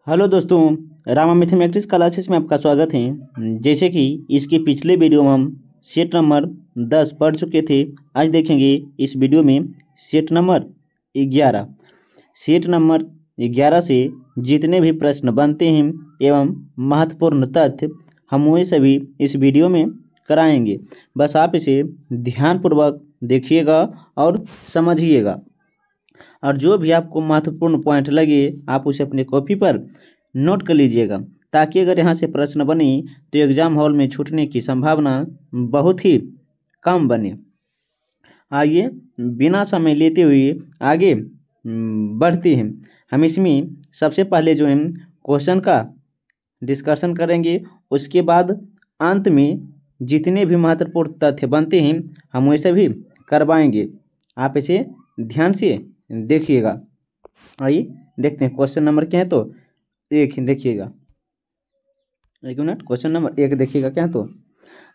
Hello दोस्तों, Rama mathematics classes में आपका स्वागत है। जैसे कि इसके पिछले वीडियो में हम सेट नंबर 10 पढ़ चुके थे। आज देखेंगे इस वीडियो में सेट नंबर 11। सेट नंबर 11 से जितने भी प्रश्न बनते हैं एवं महत्वपूर्ण तथ्य हम वही सभी इस वीडियो में कराएंगे। बस आप इसे ध्यानपूर्वक देखिएगा और समझिएगा, और जो भी आपको महत्वपूर्ण पॉइंट लगे आप उसे अपने कॉपी पर नोट कर लीजिएगा, ताकि अगर यहाँ से प्रश्न बने तो एग्जाम हॉल में छूटने की संभावना बहुत ही कम बने। आइए बिना समय लेते हुए आगे बढ़ते हैं। हम इसमें सबसे पहले जो है क्वेश्चन का डिस्कशन करेंगे, उसके बाद अंत में जितने भी महत्वपूर्ण तथ्य बनते हैं हम वैसे भी करवाएंगे। आप इसे ध्यान से देखिएगा। आइए देखते हैं क्वेश्चन नंबर क्या है। तो एक देखिएगा, एक मिनट। क्वेश्चन नंबर 1 देखिएगा क्या है। तो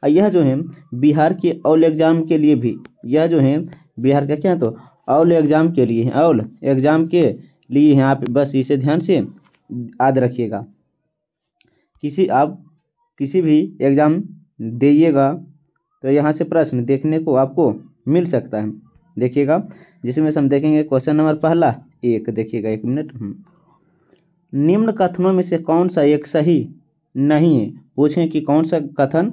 यह जो है बिहार के ऑल एग्जाम के लिए भी, यह जो है बिहार का क्या है तो ऑल एग्जाम के लिए है, ऑल एग्जाम के लिए है। आप बस इसे ध्यान से याद रखिएगा। आप किसी भी एग्ज़ाम दिएगा तो यहाँ से प्रश्न देखने को आपको मिल सकता है। देखिएगा, जिसमें से हम देखेंगे क्वेश्चन नंबर पहला 1 देखिएगा, एक मिनट। निम्न कथनों में से कौन सा एक सही नहीं है। पूछें कि कौन सा कथन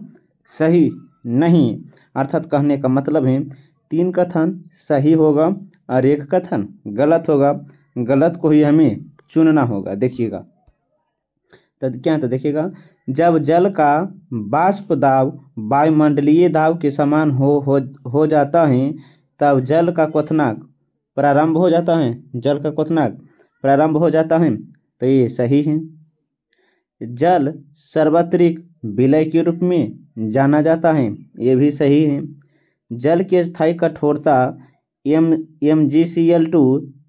सही नहीं है, अर्थात कहने का मतलब है 3 कथन सही होगा और 1 कथन गलत होगा। गलत को ही हमें चुनना होगा। देखिएगा तो क्या है, तो देखिएगा, जब जल का बाष्प दाब वायुमंडलीय दाब के समान हो जाता है तब जल का क्वथनांक प्रारंभ हो जाता है। जल का क्वथनांक प्रारंभ हो जाता है, तो ये सही है। जल सार्वत्रिक विलय के रूप में जाना जाता है, ये भी सही है। जल की स्थायी कठोरता MgCl2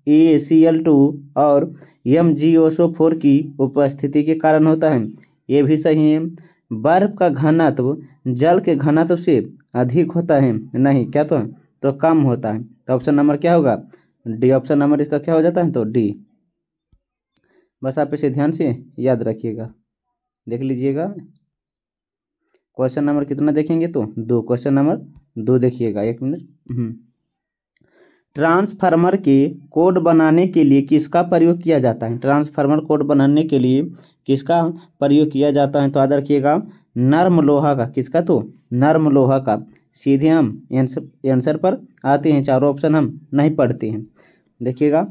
ACl2 और MgOSO4 की उपस्थिति के कारण होता है, ये भी सही है। बर्फ का घनत्व जल के घनत्व से अधिक होता है, नहीं क्या तो कम होता है। तो ऑप्शन नंबर क्या होगा, डी। ऑप्शन नंबर इसका क्या हो जाता है, तो डी। बस आप इसे ध्यान से याद रखिएगा। देख लीजिएगा क्वेश्चन नंबर कितना देखेंगे, तो 2। क्वेश्चन नंबर 2 देखिएगा, एक मिनट। ट्रांसफार्मर के कोड बनाने के लिए किसका प्रयोग किया जाता है। ट्रांसफार्मर कोड बनाने के लिए किसका प्रयोग किया जाता है, तो याद रखिएगा नर्म लोहा का। किसका, तो नर्म लोहा का। सीधे हम आंसर पर आते हैं, चारों ऑप्शन हम नहीं पढ़ते हैं। देखिएगा,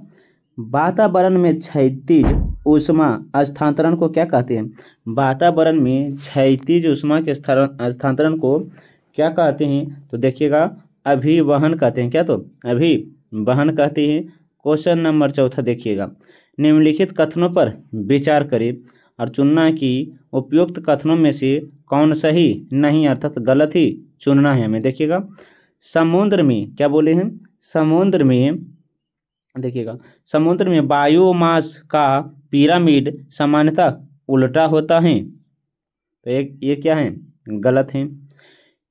वातावरण में क्षैतिज ऊष्मा स्थानांतरण को क्या कहते हैं। वातावरण में क्षैतिज ऊष्मा के स्थानांतरण को क्या कहते हैं, तो देखिएगा अभिवहन कहते हैं। क्या, तो अभिवहन कहते हैं। क्वेश्चन नंबर 4 देखिएगा, निम्नलिखित कथनों पर विचार करें और चुनना कि उपयुक्त कथनों में से कौन सही नहीं, अर्थात गलत ही चुनना है हमें। देखिएगा, समुद्र में क्या बोले हैं, समुद्र में देखिएगा, समुद्र में बायोमास का पिरामिड सामान्यतः उल्टा होता है, तो ये क्या है, गलत है।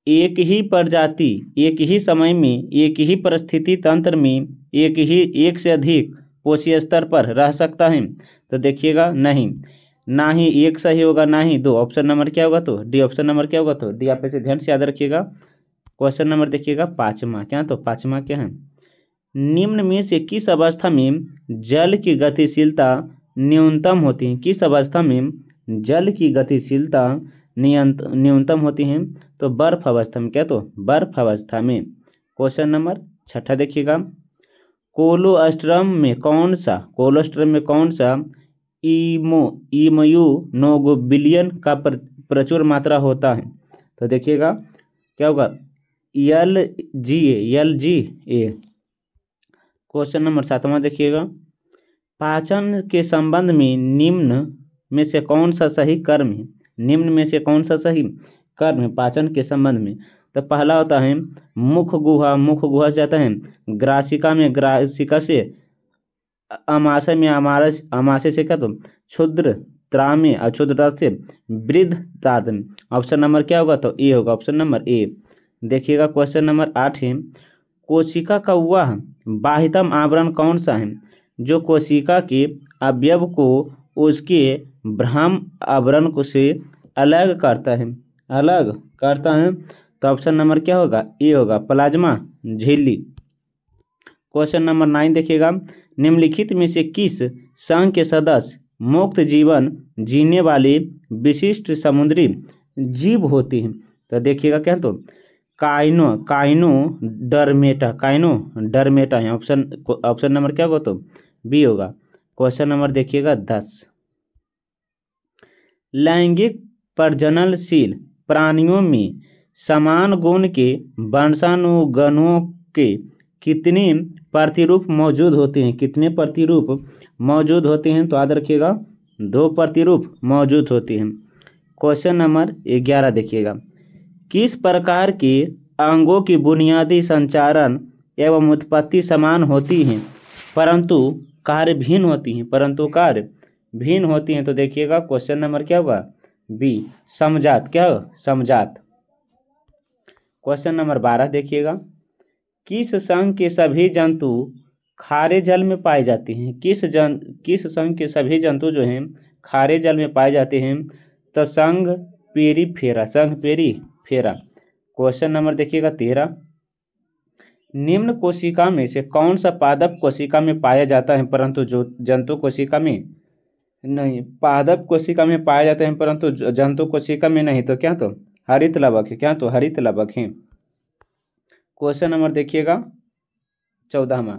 एक ही प्रजाति एक ही समय में एक ही परिस्थिति तंत्र में एक से अधिक पोषी स्तर पर रह सकता है, तो देखिएगा नहीं, ना ही 1 सही होगा ना ही 2। ऑप्शन नंबर क्या होगा, तो डी। ऑप्शन नंबर क्या होगा, तो डी। आप इसे ध्यान से याद रखिएगा। क्वेश्चन नंबर देखिएगा 5वां, क्या, तो 5वां क्या है, निम्न में से किस अवस्था में जल की गतिशीलता न्यूनतम होती है। किस अवस्था में जल की गतिशीलता न्यूनतम होती है, तो बर्फ अवस्था में। क्या, तो बर्फ अवस्था में। क्वेश्चन नंबर 6 देखिएगा, कोलोस्ट्रम में कौन सा इम्यूनोग्लोबुलिन का प्रचुर मात्रा होता है, तो देखिएगा क्या होगा, LGA। क्वेश्चन नंबर 7वां देखिएगा, पाचन के संबंध में निम्न में से कौन सा सही कर्म है। निम्न में से कौन सा सही कर्म है पाचन के संबंध में, तो पहला होता है मुख गुहा जाता है ग्रासिका में, ग्रासिका से अमाशय में, अमाशय से क्या, तो क्षुद्र त्राव में, अक्षुद्रता से वृद्धतात में। ऑप्शन नंबर क्या होगा, तो ए होगा। Option number A. देखिएगा क्वेश्चन नंबर 8 है, कोशिका का वह बाह्यतम आवरण कौन सा है जो कोशिका के अवयव को उसके भ्रम आवरण को से अलग करता है, अलग करता है। तो ऑप्शन नंबर क्या होगा, ए होगा, प्लाज्मा झिल्ली। क्वेश्चन नंबर 9 देखिएगा, निम्नलिखित में से किस संघ के सदस्य मुक्त जीवन जीने वाले विशिष्ट समुद्री जीव होते हैं। तो देखिएगा क्या, तो काइनो डरमेटा है। ऑप्शन नंबर क्या होगा, तो बी होगा। क्वेश्चन नंबर देखिएगा 10, लैंगिक प्रजननशील प्राणियों में समान गुण के वंशानुगणों के कितने प्रतिरूप मौजूद होते हैं, कितने प्रतिरूप मौजूद होते हैं। तो याद रखिएगा 2 प्रतिरूप मौजूद होते हैं। क्वेश्चन नंबर 11 देखिएगा, किस प्रकार के अंगों की बुनियादी संचारण एवं उत्पत्ति समान होती हैं परंतु कार्य भिन्न होती हैं, परंतु कार्य भिन्न होती हैं। तो देखिएगा क्वेश्चन नंबर क्या होगा, बी, समजात। क्या हो, समजात। क्वेश्चन नंबर 12 देखिएगा, किस संघ के सभी जंतु खारे जल में पाए जाते हैं। किस संघ के सभी जंतु जो हैं खारे जल में पाए जाते हैं। तो संघ पेरीफेरा। क्वेश्चन नंबर देखिएगा 13, निम्न कोशिका में से कौन सा पादप कोशिका में पाया जाता है परंतु जो जंतु कोशिका में नहीं, पादप कोशिका में पाया जाते हैं परंतु जंतु कोशिका में नहीं। तो क्या, तो हरित लवक है। क्या, तो हरित लवक है। क्वेश्चन नंबर देखिएगा 14वां,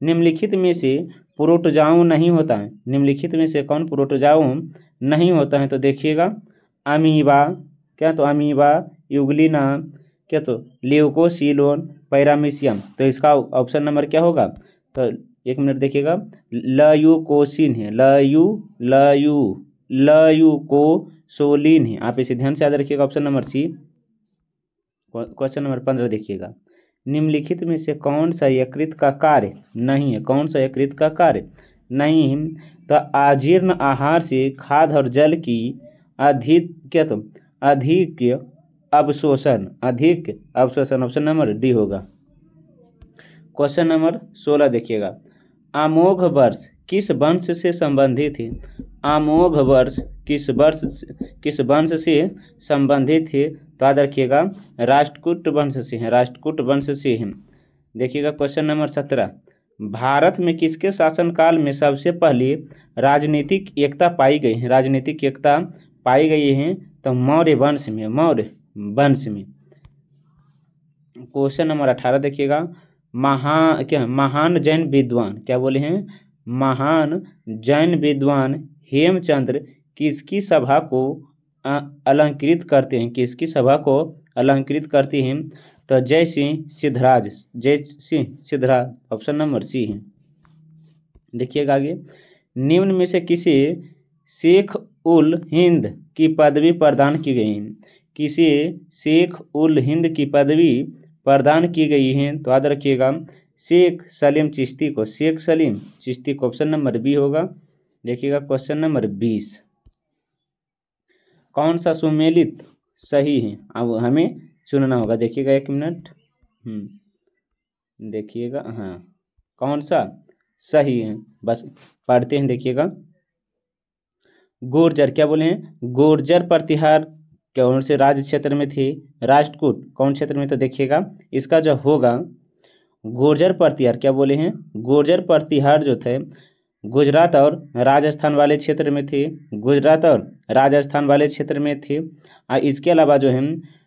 निम्नलिखित में से प्रोटोजोआ नहीं होता है। निम्नलिखित में से कौन प्रोटोजोआ नहीं होता है। तो देखिएगा अमीबा। क्या, तो अमीबा, यूग्लिना, क्या, तो ल्यूकोसिलोन, पैरामीशियम। तो इसका ऑप्शन नंबर क्या होगा, तो एक मिनट देखिएगा, लयूकोसिन है, लयूकोसोलिन है। आप इसे ध्यान से याद रखिएगा, option number C. Question number 15 देखिएगा, निम्नलिखित में से कौन सा यकृत का कार्य नहीं है, कौन सा यकृत का कार्य नहीं है। तो अजीर्ण आहार से खाद्य और जल की अधिक अवशोषण, ऑप्शन नंबर डी होगा। क्वेश्चन नंबर 16 देखिएगा, अमोघ वर्ष किस वंश से संबंधित है। अमोघ वर्ष किस वंश से संबंधित है। तो याद रखिएगा राष्ट्रकूट वंश से है, राष्ट्रकूट वंश से है। देखिएगा क्वेश्चन नंबर 17, भारत में किसके शासनकाल में सबसे पहले राजनीतिक एकता पाई गई है। राजनीतिक एकता पाई गई है। तो मौर्य वंश में, मौर्य वंश में। क्वेश्चन नंबर 18 देखिएगा, महान जैन विद्वान, क्या बोले हैं, महान जैन विद्वान हेमचंद्र किसकी सभा को अलंकृत करते हैं, किसकी सभा को अलंकृत करते हैं। तो Jai Singh Siddhraj, option number C है। देखिएगा आगे, निम्न में से किसे शेख उल हिंद की पदवी प्रदान की गई है। किसे शेख उल हिंद की पदवी प्रदान की गई है। तो याद रखिएगा शेख सलीम चिश्ती को, शेख सलीम चिश्ती को, ऑप्शन नंबर बी होगा। देखिएगा क्वेश्चन नंबर 20, कौन सा सुमेलित सही है, अब हमें चुनना होगा। देखिएगा एक मिनट, देखिएगा, हाँ, कौन सा सही है, बस पढ़ते हैं। देखिएगा गुर्जर, क्या बोले हैं, गुर्जर प्रतिहार कौन से राज्य क्षेत्र में थी, राष्ट्रकूट कौन क्षेत्र में। तो देखिएगा इसका जो होगा गुर्जर प्रतिहार, क्या बोले हैं, गुर्जर प्रतिहार जो थे गुजरात और राजस्थान वाले क्षेत्र में थे, गुजरात और राजस्थान वाले क्षेत्र में थे। और इसके अलावा जो है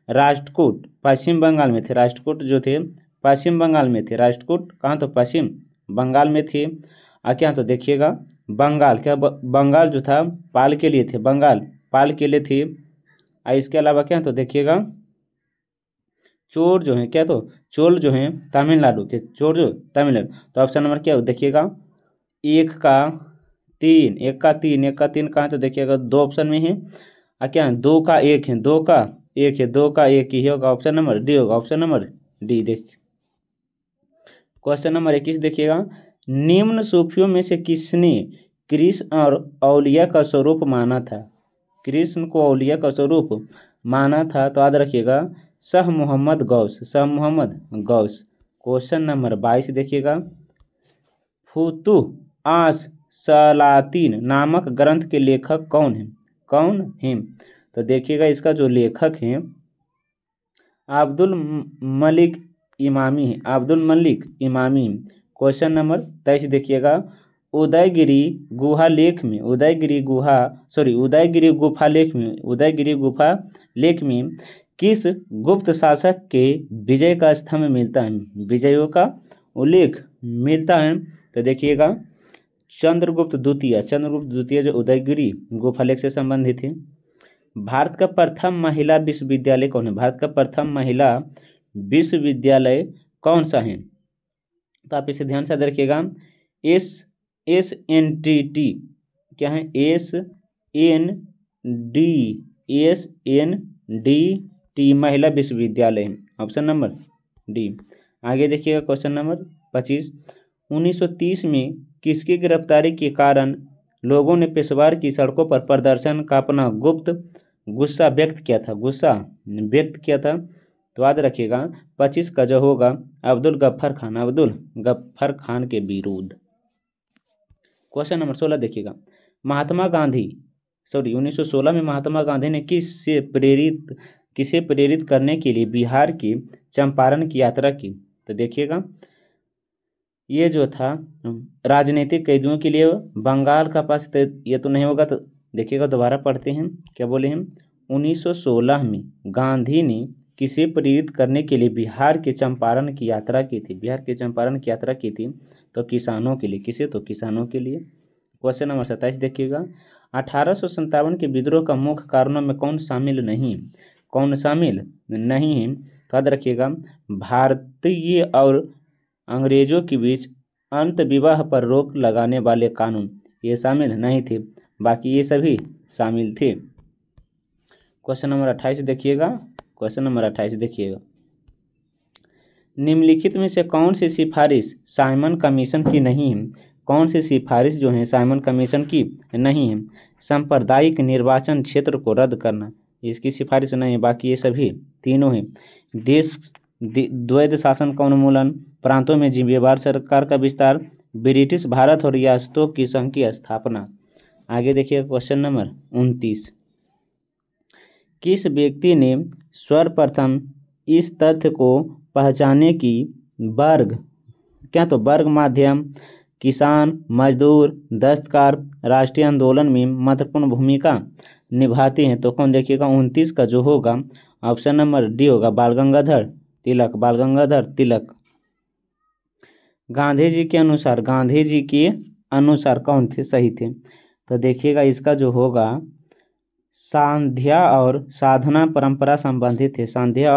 राष्ट्रकूट पश्चिम बंगाल में थे, राष्ट्रकूट जो थे पश्चिम बंगाल में थे। राष्ट्रकूट कहाँ, तो पश्चिम बंगाल में थे। क्या, तो देखिएगा बंगाल, क्या बंगाल जो था पाल के लिए थे, बंगाल पाल के लिए थे। और इसके अलावा क्या, तो देखिएगा चोर जो है, क्या, तो चोल जो है तमिलनाडु के, चोर जो तमिलनाडु। तो ऑप्शन नंबर क्या हो, देखिएगा एक का तीन कहाँ, तो देखिएगा 2 ऑप्शन में है। और क्या 2 का 1 है, 2 का 1 ही होगा, ऑप्शन नंबर डी होगा, ऑप्शन नंबर डी। देख क्वेश्चन नंबर 21 देखिएगा, निम्न सूफियों में से किसने कृष्ण और औलिया का स्वरूप माना था। कृष्ण को औलिया का स्वरूप माना था। तो याद रखिएगा शाह मोहम्मद गौस। क्वेश्चन नंबर 22 देखिएगा, फुतुह आस सलातीन नामक ग्रंथ के लेखक कौन है? कौन है? तो देखिएगा इसका जो लेखक है अब्दुल मलिक इमामी है। अब्दुल मलिक इमामी। क्वेश्चन नंबर 23 देखिएगा, उदयगिरी गुहा लेख में उदयगिरी गुफा लेख में किस गुप्त शासक के विजय का स्तंभ मिलता है? विजयों का उल्लेख मिलता है। तो देखिएगा चंद्रगुप्त द्वितीय जो उदयगिरी गुफा लेख से संबंधित है। भारत का प्रथम महिला विश्वविद्यालय कौन है? भारत का प्रथम महिला विश्वविद्यालय कौन सा है? तो आप इसे ध्यान से रखिएगा, SNDT क्या है? SNDT महिला विश्वविद्यालय है, ऑप्शन नंबर डी। आगे देखिएगा क्वेश्चन नंबर 25, 1930 में किसकी गिरफ्तारी के कारण लोगों ने पेशवार की सड़कों पर प्रदर्शन का अपना गुप्त गुस्सा व्यक्त किया था? तो याद रखिएगा 25 का जो होगा अब्दुल गफ्फर खान के विरुद्ध। क्वेश्चन नंबर 16 देखिएगा, 1916 में महात्मा गांधी ने किसे प्रेरित करने के लिए बिहार के चंपारण की यात्रा की? तो देखिएगा ये जो था राजनीतिक कैदियों के लिए बंगाल का पास, ये तो नहीं होगा। तो देखिएगा दोबारा पढ़ते हैं, क्या बोले हैं? 1916 में गांधी ने किसे प्रेरित करने के लिए बिहार के चंपारण की यात्रा की थी? तो किसानों के लिए। किसे? तो किसानों के लिए। क्वेश्चन नंबर 27 देखिएगा, 1857 के विद्रोह का मुख्य कारणों में कौन शामिल नहीं है? तो याद रखिएगा भारतीय और अंग्रेजों के बीच अंतर्विवाह पर रोक लगाने वाले कानून, ये शामिल नहीं थे, बाकी ये सभी शामिल थे। क्वेश्चन नंबर 28 देखिएगा, निम्नलिखित में से कौन सी सिफारिश साइमन कमीशन की नहीं है? कौन सी सिफारिश जो है साइमन कमीशन की नहीं है? सांप्रदायिक निर्वाचन क्षेत्र को रद्द करना, इसकी सिफारिश नहीं है, बाकी ये सभी तीनों हैं। द्वैध शासन का उन्मूलन, प्रांतों में जिम्मेवार सरकार का विस्तार, ब्रिटिश भारत और रियासतों की संघ की स्थापना। आगे देखिए क्वेश्चन नंबर 29, किस व्यक्ति ने सर्वप्रथम इस तथ्य को पहचाने कि वर्ग माध्यम, किसान, मजदूर, दस्तकार राष्ट्रीय आंदोलन में महत्वपूर्ण भूमिका निभाते हैं? तो कौन? देखिएगा 29 का जो होगा ऑप्शन नंबर डी होगा, बाल गंगाधर तिलक। गांधी जी के अनुसार कौन थे? सही थे। तो देखिएगा इसका जो होगा सांध्या और साधना परंपरा संबंधित थे। साध्य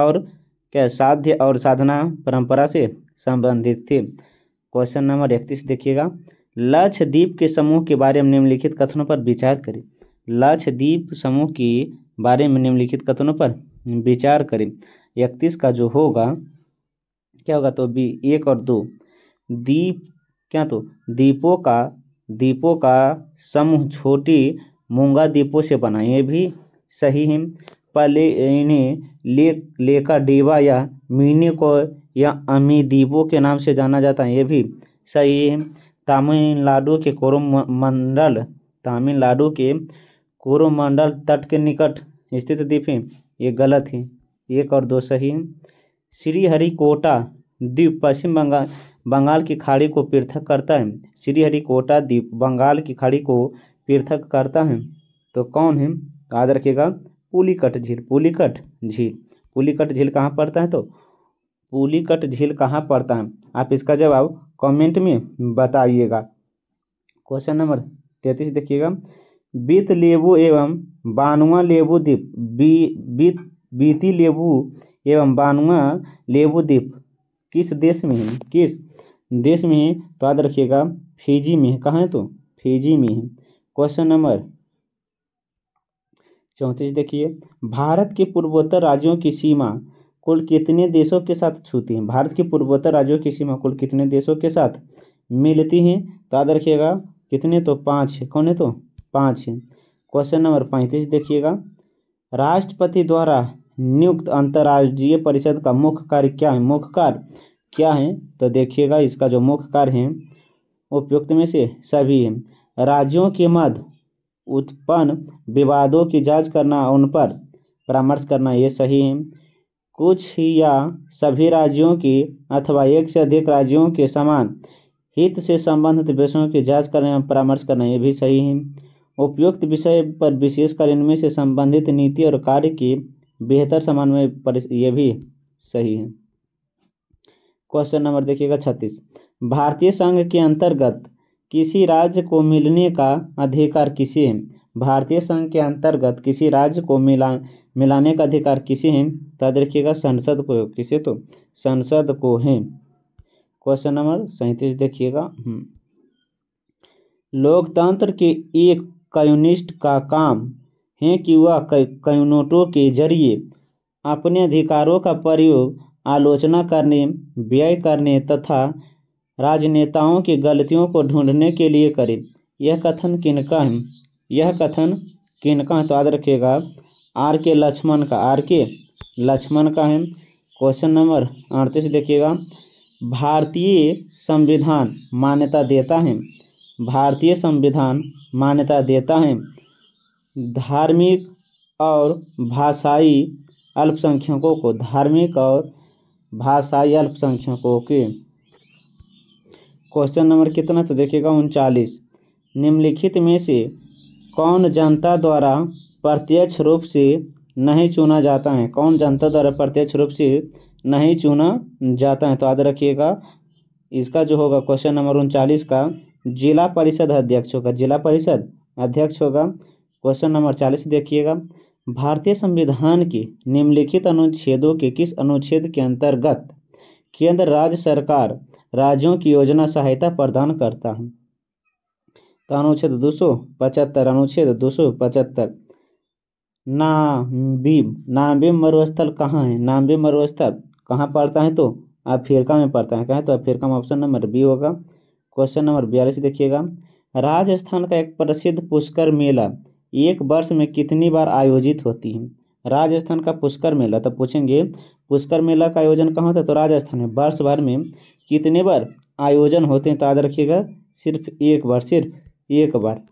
और साधना परंपरा से संबंधित थे। क्वेश्चन नंबर 31 देखिएगा, लक्षद्वीप के समूह के बारे में निम्नलिखित कथनों पर विचार करें। लक्षद्वीप समूह के बारे में निम्नलिखित कथनों पर विचार करें। 31 का जो होगा क्या होगा? तो 1 और 2 द्वीपों का समूह छोटी मूंगा द्वीपों से बना, ये भी सही है। पहले इन्हें लेका डीवा या मिनी को या अमी द्वीपों के नाम से जाना जाता है, ये भी सही है। तमिलनाडु के कोरोमंडल तट के निकट स्थित द्वीप है, ये गलत है। 1 और 2 सही है। श्रीहरिकोटा द्वीप पश्चिम बंगाल की खाड़ी को पृथक करता है। श्रीहरिकोटा द्वीप बंगाल की खाड़ी को पृथक करता है, तो कौन है? याद रखिएगा पुलिकट झील कहाँ पड़ता है? तो पुलिकट झील कहाँ पड़ता है? आप इसका जवाब कमेंट में बताइएगा। क्वेश्चन नंबर 33 देखिएगा, बीत लेबू एवं बानुआ लेबू द्वीप बीती लेबू एवं बानुआ लेबू द्वीप किस देश में है? तो याद रखिएगा फिजी में है। कहाँ है? तो फिजी में है। क्वेश्चन नंबर 34 देखिए, भारत के पूर्वोत्तर राज्यों की सीमा कुल कितने देशों के साथ छूती है? भारत के पूर्वोत्तर राज्यों की सीमा कुल कितने देशों के साथ मिलती है? तो याद रखिएगा कितने? तो 5 है। कौन है? तो 5 है। क्वेश्चन नंबर 35 देखिएगा, राष्ट्रपति द्वारा नियुक्त अंतर्राज्यीय परिषद का मुख्य कार्य क्या है? तो देखिएगा इसका जो मुख्य कार्य है उपयुक्त में से सभी है। राज्यों के मध्य उत्पन्न विवादों की जांच करना, उन पर परामर्श करना, ये सही है। कुछ या सभी राज्यों की अथवा एक से अधिक राज्यों के समान हित से संबंधित विषयों की जांच करना, परामर्श करना, ये भी सही है। उपयुक्त विषय पर विशेषकर इनमें से संबंधित नीति और कार्य की बेहतर समन्वय पर, ये भी सही है। क्वेश्चन नंबर देखिएगा 36। भारतीय संघ के अंतर्गत किसी राज्य को मिलने का अधिकार किसे है? भारतीय संघ के अंतर्गत किसी राज्य को मिलाने का अधिकार किसे है? तो याद रखिएगा संसद को। किसे? तो संसद को है। क्वेश्चन नंबर 37 देखिएगा। लोकतंत्र के एक कम्युनिस्ट का काम है कि वह कम्युनिस्टों के जरिए अपने अधिकारों का प्रयोग आलोचना करने, व्यय करने तथा राजनेताओं की गलतियों को ढूंढने के लिए करे। यह कथन किनका है? यह कथन किनका है? तो याद रखिएगा R.K. लक्ष्मण का। R.K. लक्ष्मण का है। क्वेश्चन नंबर 38 देखिएगा। भारतीय संविधान मान्यता देता है, भारतीय संविधान मान्यता देता है धार्मिक और भाषाई अल्पसंख्यकों को, धार्मिक और भाषाई अल्पसंख्यकों के। क्वेश्चन नंबर कितना? तो देखिएगा 39। निम्नलिखित में से कौन जनता द्वारा प्रत्यक्ष रूप से नहीं चुना जाता है? कौन जनता द्वारा प्रत्यक्ष रूप से नहीं चुना जाता है? तो याद रखिएगा इसका जो होगा क्वेश्चन नंबर 39 का जिला परिषद अध्यक्ष होगा, जिला परिषद अध्यक्ष होगा। क्वेश्चन नंबर 40 देखिएगा। भारतीय संविधान के निम्नलिखित अनुच्छेदों के किस अनुच्छेद के अंतर्गत केंद्र राज्य सरकार राज्यों की योजना सहायता प्रदान करता है? तो अनुच्छेद 275, अनुच्छेद 275। नाम्बिम मरुस्थल कहाँ है? नाम्बिम मरुस्थल कहाँ पड़ता है? तो अफ्रीका में पड़ता है। कहाँ? तो अफ्रीका में। ऑप्शन नंबर बी होगा। क्वेश्चन नंबर 42 देखिएगा। राजस्थान का एक प्रसिद्ध पुष्कर मेला एक वर्ष में कितनी बार आयोजित होती है? राजस्थान का पुष्कर मेला, तो पूछेंगे पुष्कर मेला का आयोजन कहाँ होता है? तो राजस्थान में। वर्ष भर में कितने बार आयोजन होते हैं? तो याद रखिएगा सिर्फ एक बार, सिर्फ एक बार।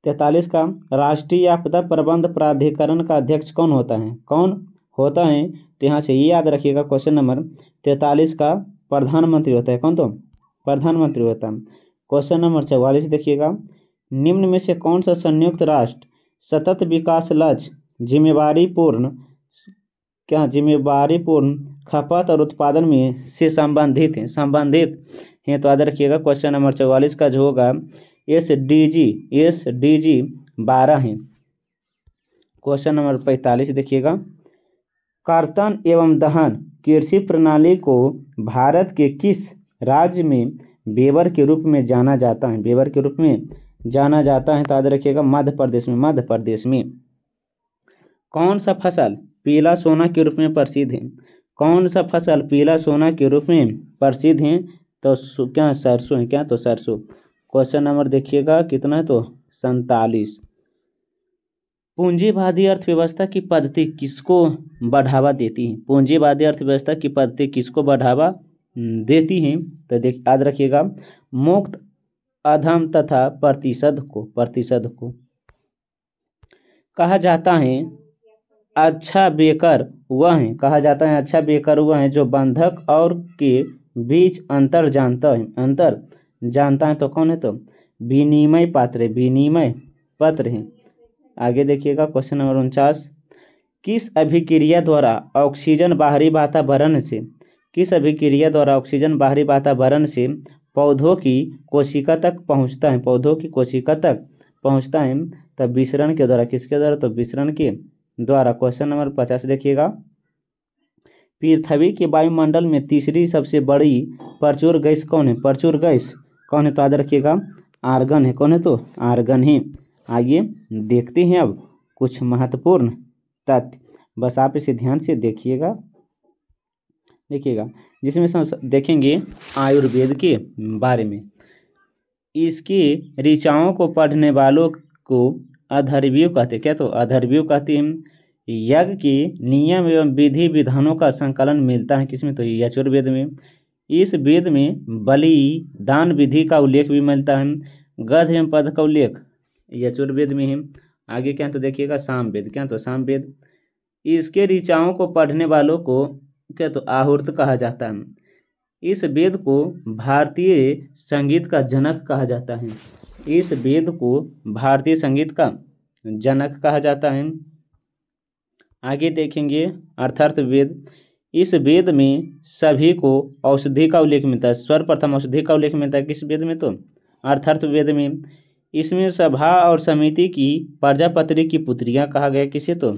43 का राष्ट्रीय आपदा प्रबंधन प्राधिकरण का अध्यक्ष कौन होता है? कौन होता है? तो यहाँ से ये याद रखिएगा क्वेश्चन नंबर 43 का प्रधानमंत्री होता है। कौन? तो प्रधानमंत्री होता है। क्वेश्चन नंबर 44 देखिएगा। निम्न में से कौन सा संयुक्त राष्ट्र सतत विकास लक्ष्य जिम्मेवारीपूर्ण खपत और उत्पादन में से संबंधित है? तो याद रखिएगा क्वेश्चन नंबर 44 का जो होगा SDG 12 है। क्वेश्चन नंबर 45 देखिएगा। कर्तन एवं दहन कृषि प्रणाली को भारत के किस राज्य में वेबर के रूप में जाना जाता है? वेबर के रूप में जाना जाता है। तो याद रखिएगा मध्य प्रदेश में। मध्य प्रदेश में। कौन सा फसल पीला सोना के रूप में प्रसिद्ध है? कौन सा फसल पीला सोना के रूप में प्रसिद्ध है? तो क्या? सरसों है। क्या? तो सरसों। क्वेश्चन नंबर देखिएगा कितना है? तो 47। पूंजीवादी अर्थव्यवस्था की पद्धति किसको बढ़ावा देती है? पूंजीवादी अर्थव्यवस्था की पद्धति किसको बढ़ावा देती है? तो याद रखिएगा मुक्त अधम तथा प्रतिशत को कहा जाता है अच्छा बेकर वह है। कहा जाता है अच्छा बेकर वह है जो बंधक और के बीच अंतर जानता है। तो कौन है? तो विनिमय पत्र है। आगे देखिएगा क्वेश्चन नंबर 49। किस अभिक्रिया द्वारा ऑक्सीजन बाहरी वातावरण से पौधों की कोशिका तक पहुंचता है? पौधों की कोशिका तक पहुंचता है। तब विसरण के द्वारा। किसके द्वारा? तो विसरण के द्वारा। क्वेश्चन नंबर 50 देखिएगा। पृथ्वी के वायुमंडल में तीसरी सबसे बड़ी प्रचुर गैस कौन है? प्रचुर गैस कौन है? तो याद रखिएगा आर्गन है। कौन है? तो आर्गन है। आइए देखते हैं अब कुछ महत्वपूर्ण तथ्य, बस आप इसे ध्यान से देखिएगा जिसमें देखेंगे आयुर्वेद के बारे में। इसकी ऋचाओं को पढ़ने वालों को अधर्व्यू कहते हैं। क्या? तो अधर्व्यू कहते हैं। यज्ञ के नियम एवं विधि विधानों का संकलन मिलता है किसमें? तो यजुर्वेद में। इस वेद में बलि दान विधि का उल्लेख भी मिलता है। गध एवं पद का उल्लेख यजुर्वेद में है। आगे क्या तो देखिएगा सामवेद, क्या तो सामवेद, इसके ऋचाओं को पढ़ने वालों को क्या तो आहूर्त कहा जाता है। इस वेद को भारतीय संगीत का जनक कहा जाता है। इस वेद को भारतीय संगीत का जनक कहा जाता है। आगे देखेंगे अर्थार्थ वेद, इस वेद में सभी को औषधि का उल्लेख मिलता है। सर्वप्रथम औषधि का उल्लेख मिलता है किस वेद में तो अर्थार्थ वेद में। इसमें सभा और समिति की प्रजापति की पुत्रियां कहा गया किसे तो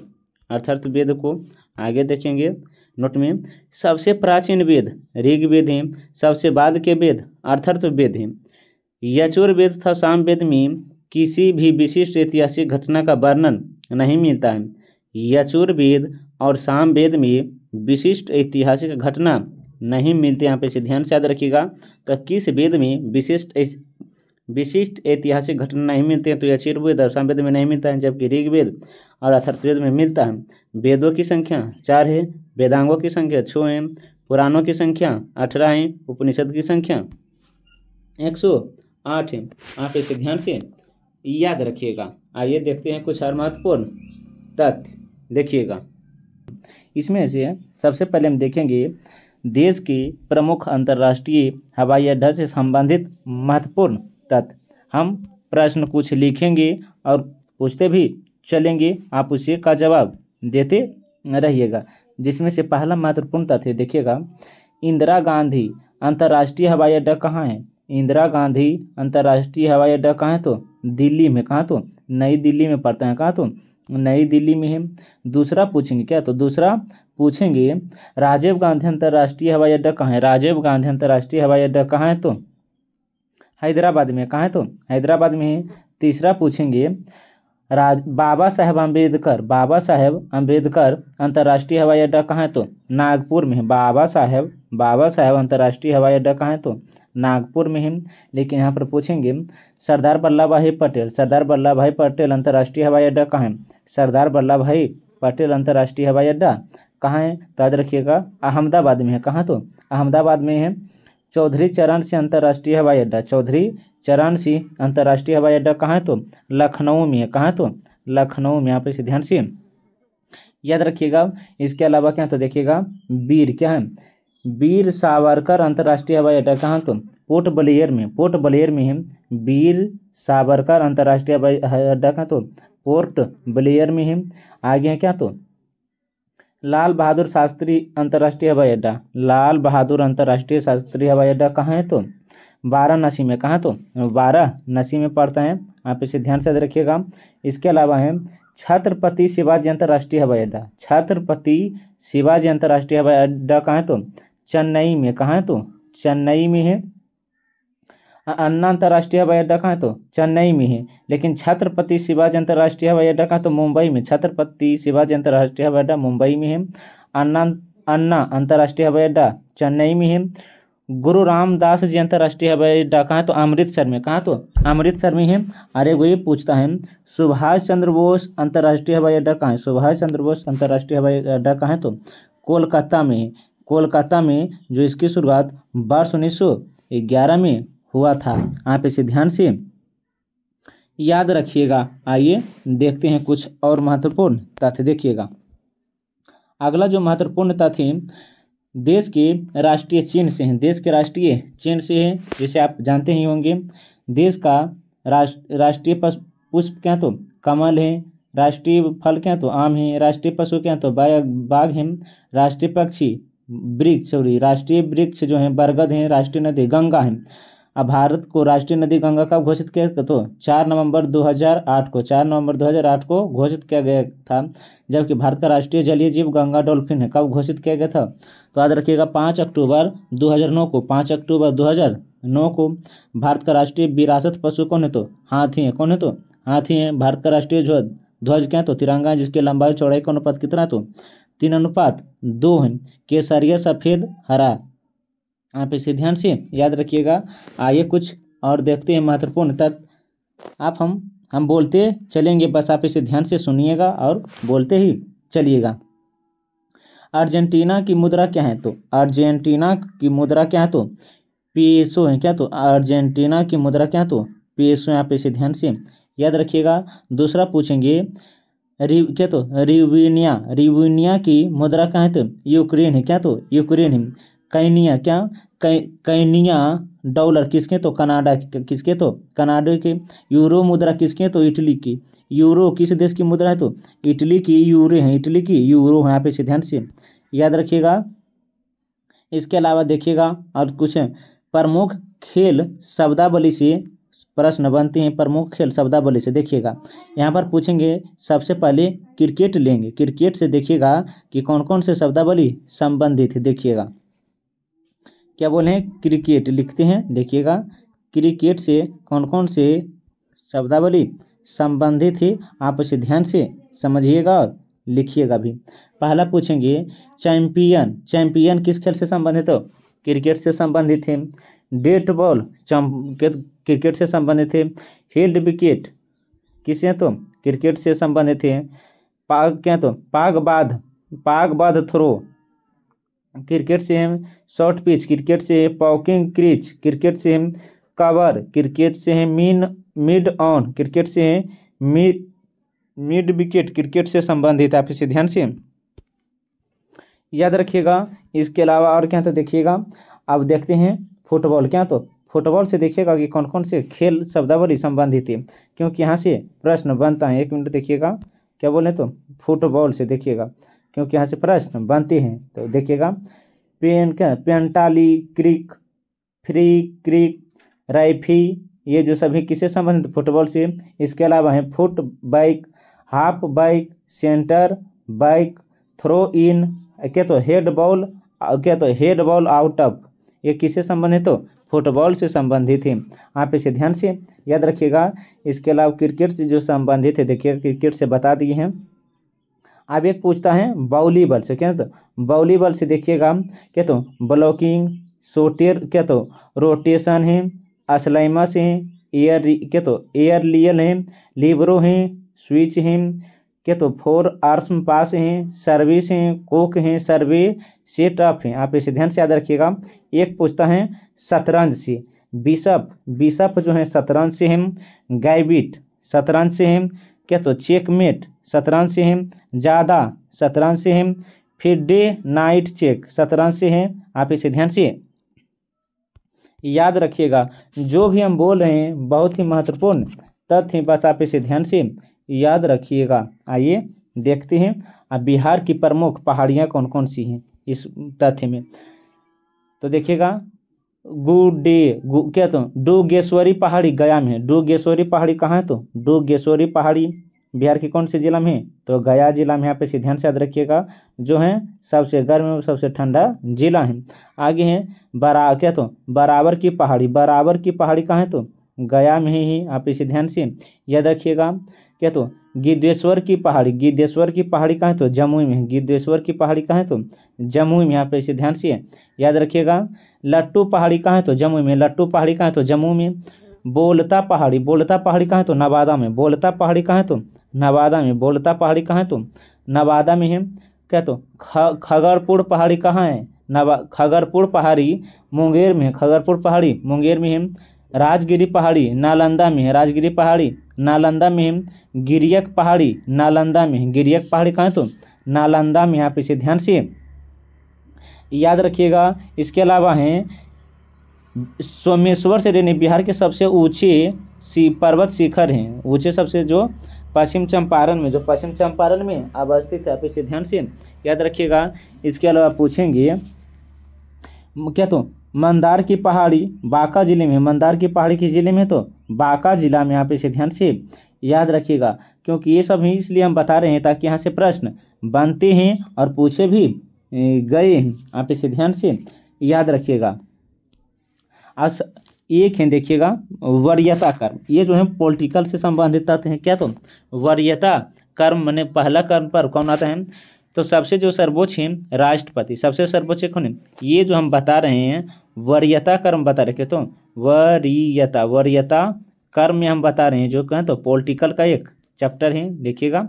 अर्थार्थ वेद को। आगे देखेंगे नोट में, सबसे प्राचीन वेद ऋग्वेद है, सबसे बाद के वेद अर्थार्थ वेद है। यजुर्वेद तथा सामवेद में किसी भी विशिष्ट ऐतिहासिक घटना का वर्णन नहीं मिलता है। यजुर्वेद और सामवेद में विशिष्ट ऐतिहासिक घटना नहीं मिलते, यहाँ पे से ध्यान से याद रखिएगा। तो किस वेद में विशिष्ट ऐतिहासिक घटना नहीं मिलते हैं तो यजुर्वेद और सामवेद में नहीं मिलता है, जबकि ऋग्वेद और अथर्ववेद में मिलता है। वेदों की संख्या 4 है, वेदांगों की संख्या 6 है, पुराणों की संख्या 18 है, उपनिषद की संख्या 108 है। आप इसे ध्यान से याद रखिएगा। आइए देखते हैं कुछ और महत्वपूर्ण तथ्य, देखिएगा। इसमें से सबसे पहले हम देखेंगे देश के प्रमुख अंतर्राष्ट्रीय हवाई अड्डा से संबंधित महत्वपूर्ण तथ्य। हम प्रश्न कुछ लिखेंगे और पूछते भी चलेंगे, आप उसी का जवाब देते रहिएगा। जिसमें से पहला महत्वपूर्ण तथ्य देखिएगा, इंदिरा गांधी अंतर्राष्ट्रीय हवाई अड्डा कहाँ है। इंदिरा गांधी अंतर्राष्ट्रीय हवाई अड्डा कहाँ है तो दिल्ली में, कहाँ तो नई दिल्ली में पड़ता है, कहाँ तो नई दिल्ली में है। दूसरा पूछेंगे क्या तो दूसरा पूछेंगे राजीव गांधी अंतर्राष्ट्रीय हवाई अड्डा कहाँ है। राजीव गांधी अंतर्राष्ट्रीय हवाई अड्डा कहाँ है तो हैदराबाद में, कहाँ है तो हैदराबाद में है। तीसरा पूछेंगे बाबा साहेब अम्बेडकर अंतर्राष्ट्रीय हवाई अड्डा कहाँ है तो नागपुर में है। बाबा साहेब अंतर्राष्ट्रीय हवाई अड्डा कहाँ है तो नागपुर में है। लेकिन यहाँ पर पूछेंगे सरदार वल्लभ भाई पटेल अंतर्राष्ट्रीय हवाई अड्डा कहाँ है। सरदार वल्लभ भाई पटेल अंतर्राष्ट्रीय हवाई अड्डा कहाँ है तो याद रखिएगा अहमदाबाद में है, कहाँ तो अहमदाबाद में है। चौधरी चरण सिंह अंतर्राष्ट्रीय हवाई अड्डा कहाँ है तो लखनऊ में है, कहाँ तो लखनऊ में। यहाँ पे से ध्यान से याद रखिएगा। इसके अलावा क्या तो देखिएगा वीर सावरकर अंतर्राष्ट्रीय हवाई अड्डा कहाँ तो पोर्ट ब्लेयर में है। वीर सावरकर अंतर्राष्ट्रीय हवाई अड्डा कहाँ तो पोर्ट ब्लेयर में है। आगे है क्या तो लाल बहादुर शास्त्री अंतर्राष्ट्रीय हवाई अड्डा कहाँ है तो वाराणसी में, कहाँ तो वाराणसी में पड़ता है। आप इसे ध्यान से याद रखिएगा। इसके अलावा है छत्रपति शिवाजी अंतर्राष्ट्रीय हवाई अड्डा कहाँ है तो चेन्नई में, कहाँ है तो चेन्नई में है। अन्ना अंतर्राष्ट्रीय हवाई अड्डा कहाँ है तो चेन्नई में है। लेकिन छत्रपति शिवाजी अंतर्राष्ट्रीय हवाई अड्डा कहाँ तो मुंबई में। छत्रपति शिवाजी अंतर्राष्ट्रीय हवाई अड्डा मुंबई में है। अन्ना अंतर्राष्ट्रीय हवाई अड्डा चेन्नई में है। गुरु रामदास जी अंतर्राष्ट्रीय हवाई अड्डा कहाँ है तो अमृतसर में, कहाँ तो अमृतसर में है। अरे वो ये पूछता है सुभाष चंद्र बोस अंतर्राष्ट्रीय हवाई अड्डा कहाँ है। सुभाष चंद्र बोस अंतर्राष्ट्रीय हवाई अड्डा कहाँ है तो कोलकाता में है। कोलकाता में जो इसकी शुरुआत वर्ष 1911 में हुआ था। आप इसे ध्यान से याद रखिएगा। आइए देखते हैं कुछ और महत्वपूर्ण तथ्य, देखिएगा। अगला जो महत्वपूर्ण तथ्य है देश के राष्ट्रीय चिन्ह से है। जैसे आप जानते ही होंगे देश का राष्ट्रीय पुष्प क्या तो कमल है, राष्ट्रीय फल क्या तो आम है, राष्ट्रीय पशु क्या तो बाघ है, राष्ट्रीय पक्षी राष्ट्रीय वृक्ष जो है बरगद है, राष्ट्रीय नदी गंगा है। अब भारत को राष्ट्रीय नदी गंगा कब घोषित किया तो 4 नवंबर 2008 को घोषित किया गया था। जबकि भारत का राष्ट्रीय जलीय जीव गंगा डॉल्फिन है, कब घोषित किया गया था तो याद रखिएगा 5 अक्टूबर 2009 को। भारत का राष्ट्रीय विरासत पशु कौन है तो हाथी है, कौन है तो हाथी है। भारत का राष्ट्रीय ध्वज क्या तो तिरंगा है, जिसके लंबाई चौड़ाई का अनुपात कितना तो 3:2 है। केसरिया सफेद हरा। आप इसे ध्यान से याद रखिएगा। आइए कुछ और देखते हैं महत्वपूर्ण तथ्य। आप हम बोलते चलेंगे, बस आप इसे ध्यान से सुनिएगा और बोलते ही चलिएगा। अर्जेंटीना की मुद्रा क्या है तो पेसो है, क्या तो अर्जेंटीना की मुद्रा क्या तो पेसो, यहाँ पे इसे ध्यान से याद रखिएगा। दूसरा पूछेंगे क्या तो रिवीनिया की मुद्रा कहाँ है? तो यूक्रेन है। क्या तो यूक्रेन है। कैनिया क्या कैनिया डॉलर किसके? तो कनाडा किसके? तो कनाडा के। यूरो मुद्रा किसके? तो इटली की। यूरो किस देश की मुद्रा है? तो इटली की यूरो है। इटली की यूरो है। यहाँ पे इसे ध्यान से याद रखिएगा। इसके अलावा देखिएगा और कुछ है, प्रमुख खेल शब्दावली से प्रश्न बनते हैं। प्रमुख खेल शब्दावली से देखिएगा, यहाँ पर पूछेंगे सबसे पहले क्रिकेट लेंगे। क्रिकेट से देखिएगा कि कौन कौन से शब्दावली संबंधित है। देखिएगा क्या बोले हैं? क्रिकेट लिखते हैं। देखिएगा क्रिकेट से कौन कौन से शब्दावली संबंधित है, आप इसे ध्यान से समझिएगा और लिखिएगा भी। पहला पूछेंगे चैंपियन किस खेल से संबंधित हो? क्रिकेट से संबंधित है। डेट बॉल क्रिकेट से संबंधित है। हील्ड विकेट किसे? तो क्रिकेट से संबंधित है। पागबाद थ्रो क्रिकेट से है। शॉर्ट पिच क्रिकेट से है। पॉकिंग क्रीच क्रिकेट से है। कवर क्रिकेट से है। मिड ऑन क्रिकेट से है। मिड विकेट क्रिकेट से संबंधित, आप इसे ध्यान से याद रखिएगा। इसके अलावा और क्या? तो देखिएगा अब देखते हैं फुटबॉल। क्या? तो फुटबॉल से देखिएगा कि कौन कौन से खेल शब्दावली संबंधित है, क्योंकि यहाँ से प्रश्न बनता है। 1 मिनट देखिएगा क्या बोले? तो फुटबॉल से देखिएगा क्योंकि यहाँ से प्रश्न बनते हैं। तो देखिएगा पेंटाली क्रिक, फ्री क्रिक, राइफी, ये जो सभी किससे संबंधित? फुटबॉल से। इसके अलावा है foot back, half back, centre back, throw in, क्या तो हेड बॉल, क्या तो हेड बॉल आउट ऑफ, ये किससे संबंधित? तो फुटबॉल से संबंधित है। आप इसे ध्यान से याद रखिएगा। इसके अलावा क्रिकेट से जो संबंधित है, देखिए क्रिकेट से बता दिए हैं। अब एक पूछता है वॉलीबॉल से। क्या? तो वॉलीबॉल से देखिएगा क्या तो ब्लॉकिंग, शोटेर, क्या तो रोटेशन है, असलाइमस है, क्या तो एयरलियल है, लिबरो है, स्विच है, क्या तो 4 आर्म पास हैं, सर्विस हैं, कोक हैं, सर्वे, सेट अप हैं। आप इसे ध्यान से याद रखिएगा। एक पूछता है शतरंज से, बिशप जो है शतरंज से है, गैबिट शतरंज से है, क्या तो चेकमेट शतरंज से है, ज़्यादा शतरंज से है, फिर डे नाइट चेक शतरंज से है। आप इसे ध्यान से याद रखिएगा। जो भी हम बोल रहे हैं बहुत ही महत्वपूर्ण तथ्य, बस आप इसे ध्यान से याद रखिएगा। आइए देखते हैं अब बिहार की प्रमुख पहाड़ियाँ कौन कौन सी हैं इस तथ्य में। तो देखिएगा क्या तो डुगेश्वरी पहाड़ी गया में है। डुगेश्वरी पहाड़ी कहाँ है? तो डुगेश्वरी पहाड़ी बिहार के कौन से जिला में है? तो गया जिला में। यहाँ पे ध्यान से याद रखिएगा। जो है सबसे गर्म और सबसे ठंडा जिला है। आगे है क्या तो बराबर की पहाड़ी कहाँ है? तो गया में ही। आप इसे ध्यान से याद रखिएगा। क्या तो गिद्धेश्वर की पहाड़ी कहाँ है? तो जमुई में है। गिद्धेश्वर की पहाड़ी कहाँ है? तो जमुई में। यहाँ पे इसे ध्यान से याद रखिएगा। लट्टू पहाड़ी कहाँ है? तो जमुई में। लट्टू पहाड़ी कहाँ है? तो जमुई में। बोलता पहाड़ी कहाँ है? तो नवादा में। बोलता पहाड़ी कहाँ है? तो नवादा में। बोलता पहाड़ी कहाँ है? तो नवादा में है। क्या तो खगरपुर पहाड़ी कहाँ है? खगरपुर पहाड़ी मुंगेर में है। खगरपुर पहाड़ी मुंगेर में है। राजगिरी पहाड़ी नालंदा में है। राजगिरी पहाड़ी नालंदा में है। गिरियक पहाड़ी नालंदा में है। गिरियक पहाड़ी कहाँ है? तो नालंदा में। आप इसे ध्यान से याद रखिएगा। इसके अलावा हैं सोमेश्वर से रेनी बिहार के सबसे ऊंचे पर्वत शिखर हैं। ऊंचे सबसे जो पश्चिम चंपारण में अवस्थित है। आप इसे ध्यान से याद रखिएगा। इसके अलावा पूछेंगे क्या तो मंदार की पहाड़ी बांका जिले में। मंदार की पहाड़ी किस जिले में? तो बांका जिला में। आप इसे ध्यान से याद रखिएगा, क्योंकि ये सब इसलिए हम बता रहे हैं ताकि यहाँ से प्रश्न बनते हैं और पूछे भी गए हैं। आप इसे ध्यान से याद रखिएगा। आज एक है देखिएगा वरीयता कर्म। ये जो है पॉलिटिकल से संबंधित तथ्य हैं। क्या तो वरीयता कर्म मैंने पहला कर्म पर कौन आता है? तो सबसे जो सर्वोच्च है राष्ट्रपति। सबसे सर्वोच्च कौन है? ये जो हम बता रहे हैं वरीयता कर्म बता रहे। तो वरीयता कर्म में हम बता रहे हैं जो कहें तो पॉलिटिकल का एक चैप्टर है। देखिएगा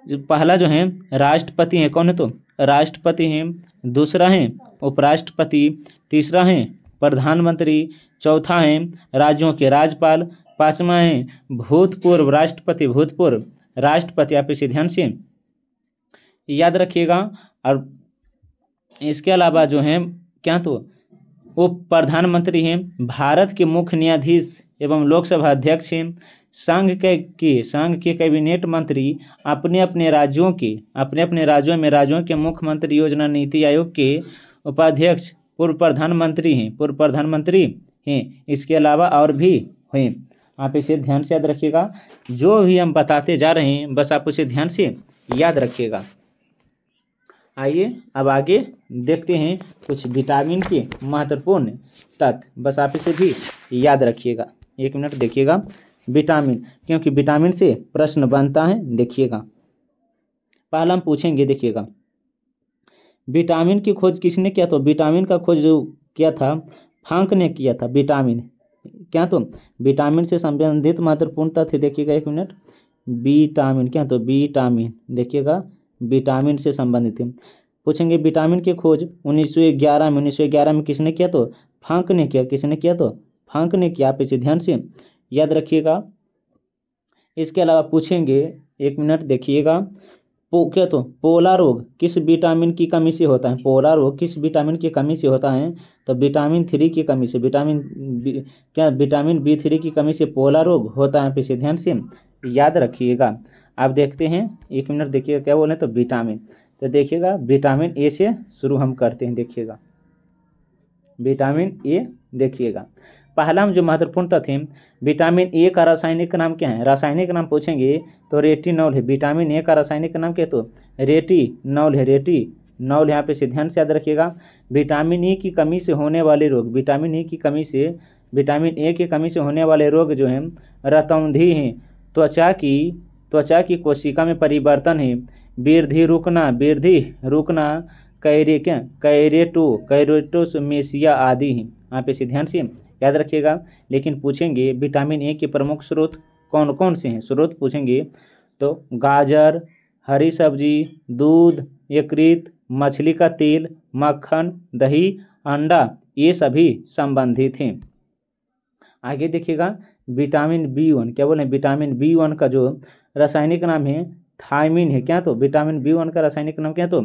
जो पहला जो है राष्ट्रपति है। कौन है? तो राष्ट्रपति हैं। दूसरा है उपराष्ट्रपति। तीसरा है प्रधानमंत्री। चौथा है राज्यों के राज्यपाल। पाँचवा है भूतपूर्व राष्ट्रपति, आप इसे ध्यान से याद रखिएगा। और इसके अलावा जो है क्या तो वो प्रधानमंत्री हैं, भारत के मुख्य न्यायाधीश एवं लोकसभा अध्यक्ष हैं, संघ के कैबिनेट मंत्री अपने अपने राज्यों में राज्यों के मुख्यमंत्री, योजना नीति आयोग के उपाध्यक्ष पूर्व प्रधानमंत्री हैं। इसके अलावा और भी हैं, आप इसे ध्यान से याद रखिएगा। जो भी हम बताते जा रहे हैं बस आप उसे ध्यान से याद रखिएगा। आइए अब आगे देखते हैं कुछ विटामिन के महत्वपूर्ण तत्व, बस आप इसे भी याद रखिएगा। 1 मिनट देखिएगा विटामिन, क्योंकि विटामिन से प्रश्न बनता है। देखिएगा पहला हम पूछेंगे, देखिएगा विटामिन की खोज किसने किया? तो विटामिन का खोज जो किया था फांक ने किया था। विटामिन क्या तो विटामिन से संबंधित महत्वपूर्ण तथ्य देखिएगा। 1 मिनट, विटामिन क्या तो विटामिन, देखिएगा विटामिन से संबंधित है। पूछेंगे विटामिन की खोज 1911 में किसने किया? तो फांक ने किया। किसने किया? तो फांक ने किया। आप इसे ध्यान से याद रखिएगा। इसके अलावा पूछेंगे 1 मिनट देखिएगा, क्या तो पोला रोग किस विटामिन की कमी से होता है? पोला रोग किस विटामिन की कमी से होता है? तो विटामिन 3 की कमी से, विटामिन B3 की कमी से पोला रोग होता है। आप इसे ध्यान से याद रखिएगा। आप देखते हैं 1 मिनट देखिएगा क्या बोले तो विटामिन, तो देखिएगा विटामिन ए से शुरू हम करते हैं। देखिएगा विटामिन ए, देखिएगा पहला हम जो महत्वपूर्ण तथ्य विटामिन ए का रासायनिक नाम क्या है? रासायनिक नाम पूछेंगे तो रेटिनॉल है। विटामिन ए का रासायनिक नाम क्या है? तो रेटिनॉल है। रेटिनॉल यहाँ पे से ध्यान से याद रखिएगा। विटामिन ए की कमी से होने वाले रोग, विटामिन ए की कमी से होने वाले रोग जो हैं रतौंधी हैं, त्वचा की कोशिका में परिवर्तन है, वृद्धि रुकना, कैरेटोमेसिया आदि हैं। आप इसे ध्यान से याद रखिएगा। लेकिन पूछेंगे विटामिन ए के प्रमुख स्रोत कौन कौन से हैं? स्रोत पूछेंगे तो गाजर, हरी सब्जी, दूध, यकृत, मछली का तेल, मक्खन, दही, अंडा, ये सभी संबंधित हैं। आगे देखिएगा विटामिन B1, क्या बोले? विटामिन B1 का जो रासायनिक नाम है थायमिन है। क्या तो विटामिन B1 का रासायनिक नाम क्या तो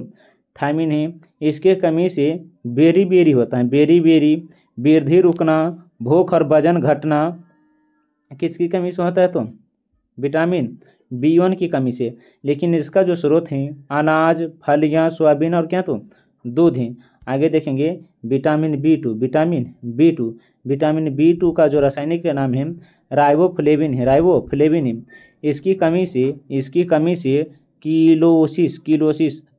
थायमिन है। इसके कमी से बेरी होता है। बेरी, वृद्धि रुकना, भूख और वजन घटना किसकी कमी से होता है? तो विटामिन B1 की कमी से। लेकिन इसका जो स्रोत है अनाज, फलियां, सोयाबीन और क्या तो दूध है। आगे देखेंगे विटामिन B2 का जो रासायनिक नाम है राइबोफ्लेविन है। इसकी कमी से कीलोसिस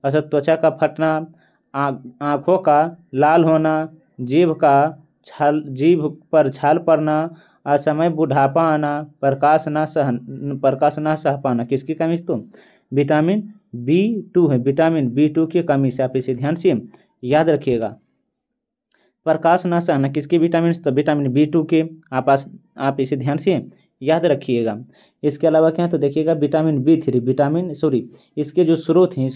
अर्थात त्वचा का फटना, आँखों का लाल होना, जीभ पर छाल पड़ना, असमय बुढ़ापा आना, प्रकाश ना सह पाना किसकी कमी से? तो विटामिन B2 है। विटामिन B2 की कमी से। आप इसे ध्यान से याद रखिएगा। प्रकाश ना सहना किसके विटामिन से? तो विटामिन B2 के। आप इसे ध्यान से याद रखिएगा। इसके अलावा क्या है? तो देखिएगा विटामिन B3 इसके जो स्रोत हैं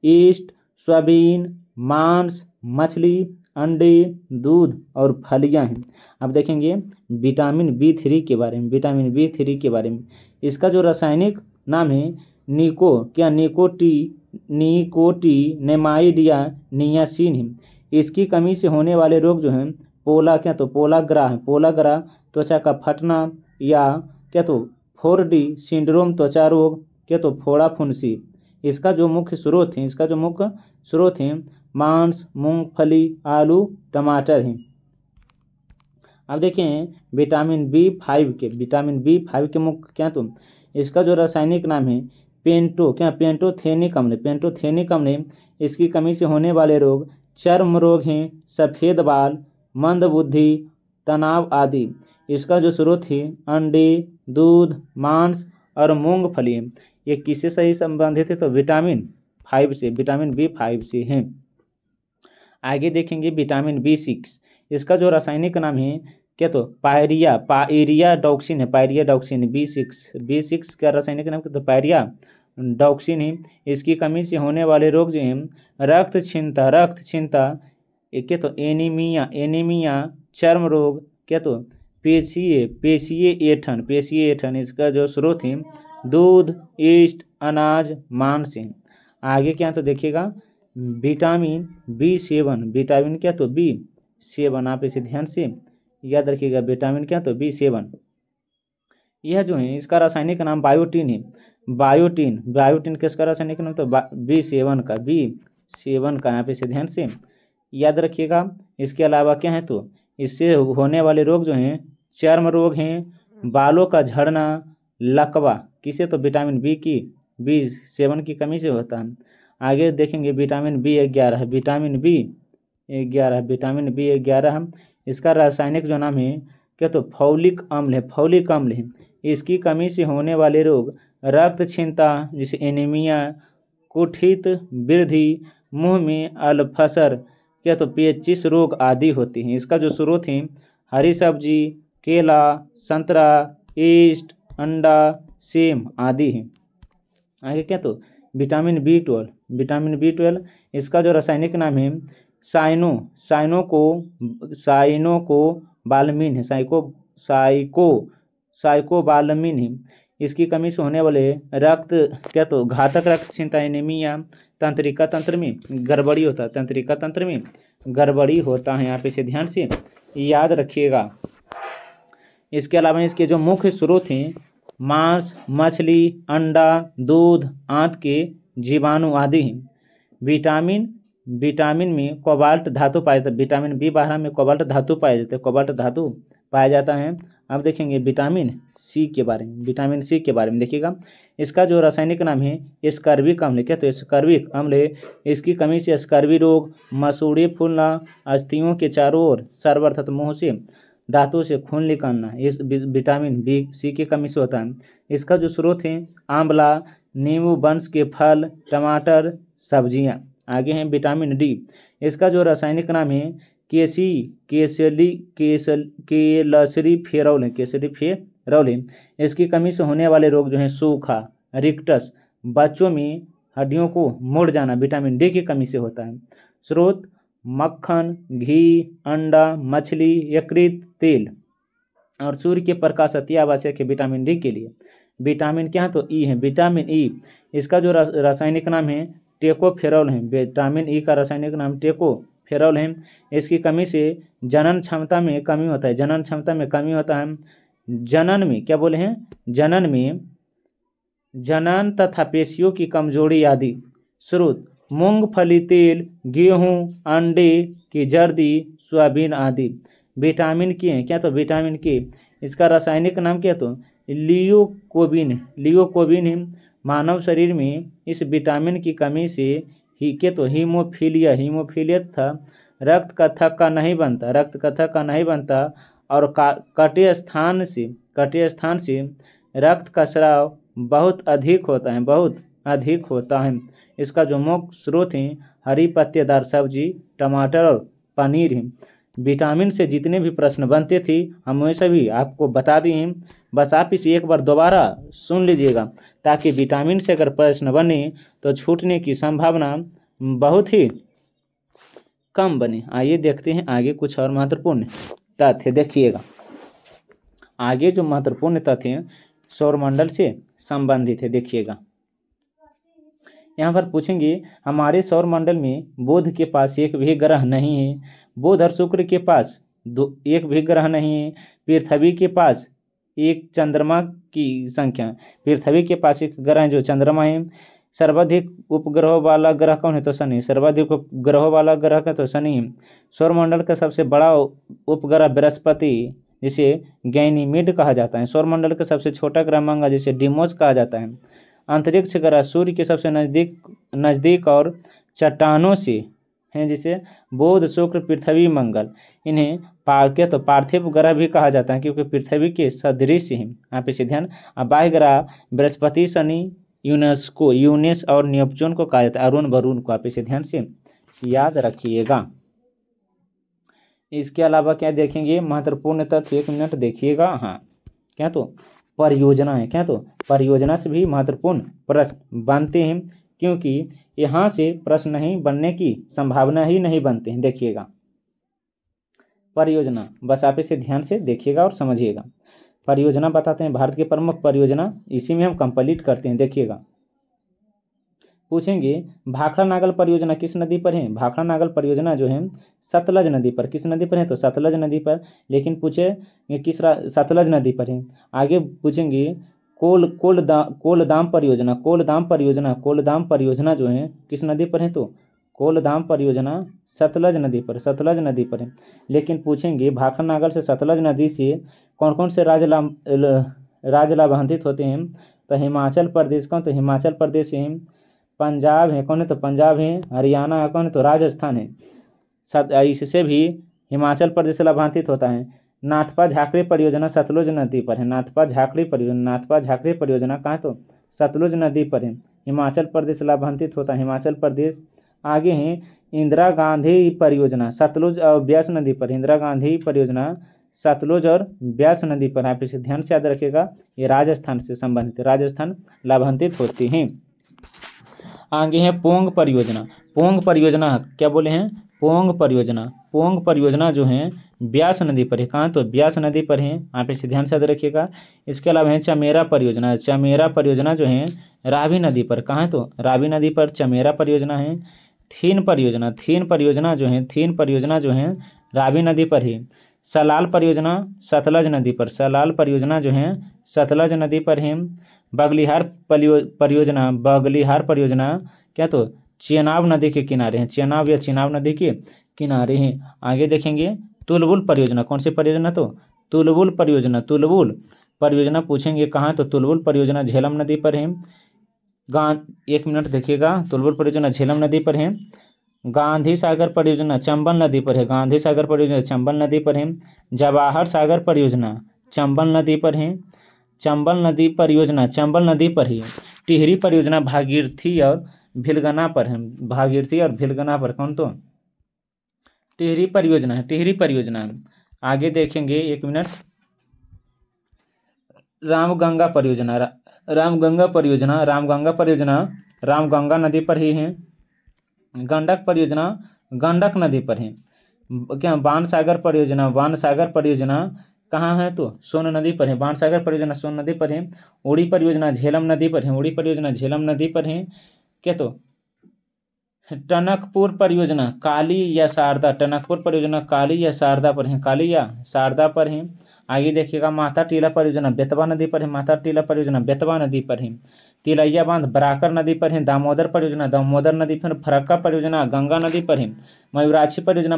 ईस्ट, सोयाबीन, मांस, मछली, अंडे, दूध और फलियां हैं। अब देखेंगे विटामिन B3 के बारे में। इसका जो रासायनिक नाम है निकोटिनेमाइड या नियासिन है। इसकी कमी से होने वाले रोग जो हैं पोलाग्रा त्वचा का फटना, या क्या तो 4D सिंड्रोम त्वचा रोग, क्या तो फोड़ा फुंसी। इसका जो मुख्य स्रोत है मांस, मूंगफली, आलू, टमाटर हैं। अब देखें विटामिन B5 के मुख्य क्या तो इसका जो रासायनिक नाम है पेंटोथेनिक अम्ल है। इसकी कमी से होने वाले रोग चर्म रोग हैं, सफ़ेद बाल, मंदबुद्धि, तनाव आदि। इसका जो स्रोत है अंडे, दूध, मांस और मूंगफली। ये किससे सही संबंधित है? तो विटामिन B5 से हैं। आगे देखेंगे विटामिन B6। इसका जो रासायनिक नाम है क्या तो पायरियाडॉक्सिन है। B6 का रासायनिक नाम क्या तो पायरियाडॉक्सिन है। इसकी कमी से होने वाले रोग जो हैं रक्त क्षीणता, क्या तो एनीमिया, चर्म रोग, क्या तो पेशीय ऐठन इसका जो स्रोत है दूध, ईस्ट, अनाज, मांस है। आगे क्या तो देखिएगा विटामिन B7, विटामिन क्या तो B7, आप इसे ध्यान से याद रखिएगा, विटामिन क्या तो B7। यह जो है इसका रासायनिक नाम बायोटीन है। बायोटीन किसका रासायनिक नाम तो B7 का, यहाँ पे इसे ध्यान से याद रखिएगा। इसके अलावा क्या है तो इससे होने वाले रोग जो हैं चर्म रोग हैं, बालों का झड़ना, लकवा, किसे तो विटामिन B7 की कमी से होता है। आगे देखेंगे विटामिन B11, विटामिन B11 इसका रासायनिक जो नाम है क्या तो फौलिक अम्ल है। इसकी कमी से होने वाले रोग रक्तक्षीणता जैसे एनीमिया, कुठित वृद्धि, मुंह में अल्फसर क्या तो पेचिश रोग आदि होते हैं। इसका जो स्रोत है हरी सब्जी, केला, संतरा, ईस्ट, अंडा, सेम आदि है। आगे क्या तो विटामिन B12 इसका जो रासायनिक नाम है साइनोकोबालामिन है, साइकोबालामिन है। इसकी कमी से होने वाले रक्त क्या तो घातक रक्तहीनता, एनीमिया, तंत्रिका तंत्र में गड़बड़ी होता है। यहाँ पे इसे ध्यान से याद रखिएगा। इसके अलावा इसके जो मुख्य स्रोत हैं मांस, मछली, अंडा, दूध, आंत के जीवाणु आदि हैं। विटामिन में कोबाल्ट धातु पाया जाता है। विटामिन B12 में कोबाल्ट धातु पाया जाता है। अब देखेंगे विटामिन सी के बारे में देखिएगा। इसका जो रासायनिक नाम है स्कर्विक अम्ल, क्या तो स्कर्विक अम्ल है। इसकी कमी से स्कर्वी रोग, मसूड़े फूलना, अस्थियों के चारों ओर सर्व अर्थात मुँह से धातु से खून निकालना, इस विटामिन B की कमी से होता है। इसका जो स्रोत है आंवला, नींबू वंश के फल, टमाटर, सब्जियां। आगे हैं विटामिन D, इसका जो रासायनिक नाम है केसरीफेरॉल है। इसकी कमी से होने वाले रोग जो हैं सूखा, रिक्टस, बच्चों में हड्डियों को मुड़ जाना विटामिन D की कमी से होता है। स्रोत मक्खन, घी, अंडा, मछली, यकृत तेल और सूर्य के प्रकाश अति आवश्यक है विटामिन D के लिए। विटामिन क्या है तो E है, विटामिन E इसका जो रासायनिक नाम है टेकोफेरॉल है। विटामिन E का रासायनिक नाम टेकोफेरॉल है। इसकी कमी से जनन क्षमता में कमी होता है। जनन में क्या बोले हैं, जनन तथा पेशियों की कमजोरी आदि। स्रोत मूंगफली तेल, गेहूं, अंडे की जर्दी, सोयाबीन आदि। विटामिन के हैं क्या तो विटामिन के इसका रासायनिक नाम क्या तो लियोकोबिन है। मानव शरीर में इस विटामिन की कमी से हीमोफीलिया तथा रक्त का थक्का नहीं बनता और कटे स्थान से रक्त का स्राव बहुत अधिक होता है। इसका जो मुख्य स्रोत है हरी पत्तेदार सब्जी, टमाटर और पनीर है। विटामिन से जितने भी प्रश्न बनते थे हम वह सभी आपको बता दिए हैं। बस आप इसे एक बार दोबारा सुन लीजिएगा ताकि विटामिन से अगर प्रश्न बने तो छूटने की संभावना बहुत ही कम बने। आइए देखते हैं आगे कुछ और महत्वपूर्ण तथ्य। देखिएगा आगे जो महत्वपूर्ण तथ्य सौरमंडल से संबंधित है। देखिएगा यहाँ पर पूछेंगे हमारे सौरमंडल में बुध के पास एक भी ग्रह नहीं है। बुध और शुक्र के पास एक भी ग्रह नहीं है। पृथ्वी के पास एक चंद्रमा की संख्या, पृथ्वी के पास एक ग्रह है जो चंद्रमा है। सर्वाधिक उपग्रहों वाला ग्रह कौन है तो शनि। सर्वाधिक उपग्रहों वाला ग्रह का तो शनि है। सौरमंडल का सबसे बड़ा उपग्रह बृहस्पति जिसे गैनीमेड कहा जाता है। सौरमंडल का सबसे छोटा ग्रह मंगल जिसे डिमोस कहा जाता है। अंतरिक्ष ग्रह सूर्य के सबसे नज़दीक और चट्टानों से हैं जिसे बुध, शुक्र, पृथ्वी, मंगल। इन्हें तो पार्थिव ग्रह भी कहा जाता है क्योंकि पृथ्वी के सदृश हैं। आप इसे ध्यान। बाह्य ग्रह बृहस्पति, शनि, यूरेनस और नेपच्यून को कहा जाता है। अरुण वरुण को आप इसे ध्यान से याद रखिएगा। इसके अलावा क्या देखेंगे महत्वपूर्ण तथ्य, एक मिनट देखिएगा। हाँ क्या तो परियोजना है। क्या तो परियोजना से भी महत्वपूर्ण प्रश्न बनते हैं क्योंकि यहाँ से प्रश्न नहीं बनने की संभावना ही नहीं बनते हैं। देखिएगा परियोजना, बस आप इसे ध्यान से देखिएगा और समझिएगा। परियोजना बताते हैं भारत की प्रमुख परियोजना, इसी में हम कंप्लीट करते हैं। देखिएगा, पूछेंगे भाखड़ा नागल परियोजना किस नदी पर है। भाखड़ा नागल परियोजना जो है सतलज नदी पर। किस नदी पर है, तो सतलज नदी पर। लेकिन पूछे किस सतलज नदी पर है। आगे पूछेंगे कोलदाम परियोजना। कोलदाम परियोजना जो है किस नदी पर है, तो कोलदाम परियोजना सतलज नदी पर, सतलज नदी पर है। लेकिन पूछेंगे भाखड़ा नागल से सतलज नदी से कौन कौन से राज्य लाभान्वित होते हैं, तो हिमाचल प्रदेश कौन, तो हिमाचल प्रदेश है। पंजाब है कौन है, तो पंजाब है। हरियाणा है कौन है, तो राजस्थान है। इससे भी हिमाचल प्रदेश लाभान्वित होता है। नाथपा झाकड़ी परियोजना सतलुज नदी पर है। नाथपा झाकड़ी परियोजना कहाँ, तो सतलुज नदी पर है। हिमाचल प्रदेश लाभान्वित होता है, हिमाचल प्रदेश। आगे है इंदिरा गांधी परियोजना सतलुज और ब्यास नदी पर। इंदिरा गांधी परियोजना सतलुज और ब्यास नदी पर। आप इसे ध्यान से याद रखिएगा, ये राजस्थान से संबंधित, राजस्थान लाभान्वित होती हैं। आगे है पोंग परियोजना। पोंग परियोजना क्या बोले हैं, पोंग परियोजना। पोंग परियोजना जो है ब्यास नदी पर है। कहाँ, तो ब्यास नदी पर है। आप इसे ध्यान से याद रखिएगा। इसके अलावा है चमेरा परियोजना। चमेरा परियोजना जो है रावी नदी पर। कहाँ है, तो रावी नदी पर चमेरा परियोजना है। थीन परियोजना जो है रावी नदी पर है। सलाल परियोजना सतलज नदी पर। सलाल परियोजना जो है सतलज नदी पर है। बगलिहार परियोजना क्या, तो चेनाब नदी के किनारे हैं। चेनाब या चिनाब नदी के किनारे हैं। आगे देखेंगे तुलबुल परियोजना। कौन सी परियोजना, तो तुलबुल परियोजना पूछेंगे कहाँ, तो तुलबुल परियोजना झेलम नदी पर है। 1 मिनट देखिएगा, तुलबुल परियोजना झेलम नदी पर है। गांधी सागर परियोजना चंबल नदी पर है। गांधी सागर परियोजना चंबल नदी पर है। जवाहर सागर परियोजना चंबल नदी पर है। चंबल नदी परियोजना चंबल नदी पर ही। टिहरी परियोजना भागीरथी और भिलगना पर है। भागीरथी और भिलगना पर। कौन, तो टिहरी परियोजना है, टिहरी परियोजना। आगे देखेंगे 1 मिनट, रामगंगा परियोजना रामगंगा नदी पर ही है। गंडक परियोजना गंडक नदी पर है। क्या बाणसागर परियोजना कहाँ है, तो सोन नदी पर है। बाणसागर परियोजना सोन नदी पर है। उड़ी परियोजना झेलम नदी पर है। क्या, तो टनकपुर परियोजना काली या शारदा पर है। आगे देखिएगा माता टीला परियोजना बेतवा नदी पर है। तिलैया बांध बराकर नदी पर है। दामोदर नदी पर। फरक्का परियोजना गंगा नदी पर है। मयूराक्षी परियोजना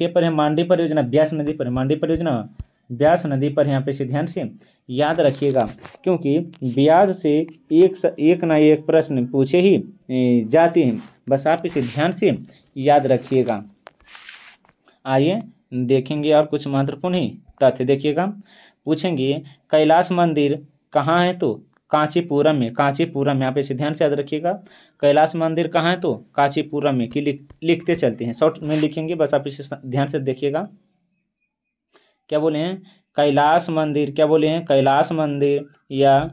पर है। मांडी परियोजना ब्यास नदी पर है। यहाँ पे इसे ध्यान से याद रखिएगा, क्योंकि ब्याज से एक ना एक प्रश्न पूछे ही जाते हैं। बस आप इसे ध्यान से याद रखिएगा। आइए देखेंगे और कुछ महत्वपूर्ण ही तथ्य। देखिएगा, पूछेंगे कैलाश मंदिर कहाँ है, तो कांचीपुरम में। आप इसे ध्यान से याद रखिएगा। कैलाश मंदिर कहाँ है, तो कांचीपुरम में। कि लिखते चलते हैं, शॉर्ट में लिखेंगे, बस आप इसे ध्यान से देखिएगा। क्या बोले हैं, कैलाश मंदिर या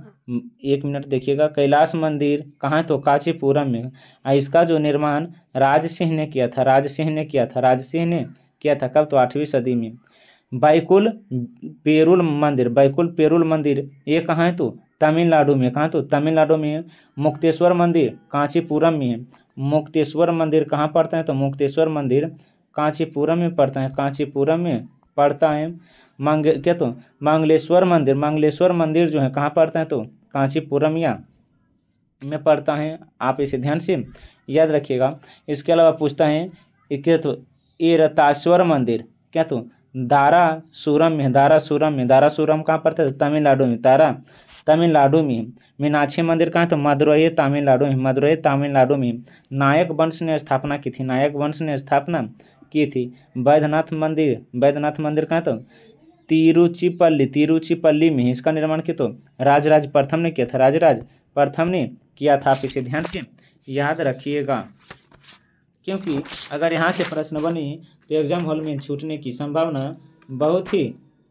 1 मिनट देखिएगा। कैलाश मंदिर कहाँ है, तो कांचीपुरम में। इसका जो निर्माण राज सिंह ने किया था। कब, तो 8वीं सदी में। बैकुल पेरुल मंदिर ये कहाँ है, तो तमिलनाडु में। कहाँ, तो तमिलनाडु में। मुक्तेश्वर मंदिर कांचीपुरम में है। मुक्तेश्वर मंदिर कहाँ पड़ता है, तो मुक्तेश्वर मंदिर कांचीपुरम में पड़ता है। मंगलेश्वर मंदिर जो है कहाँ पड़ता है, तो कांचीपुरम या में पड़ता है। आप इसे ध्यान से याद रखिएगा। इसके अलावा पूछता है क्या, तो एरताश्वर मंदिर क्या, तो दारासुरम में। दारासुरम कहाँ पड़ता है, तमिलनाडु में। मीनाक्षी मंदिर कहाँ है, तो मदुरई तमिलनाडु में। नायक वंश ने स्थापना की थी। वैद्यनाथ मंदिर कहाँ, तो तिरुचिपल्ली में। इसका निर्माण किया तो राजराज प्रथम ने किया था। आप इसे ध्यान से याद रखिएगा, क्योंकि अगर यहाँ से प्रश्न बने तो एग्जाम हॉल में छूटने की संभावना बहुत ही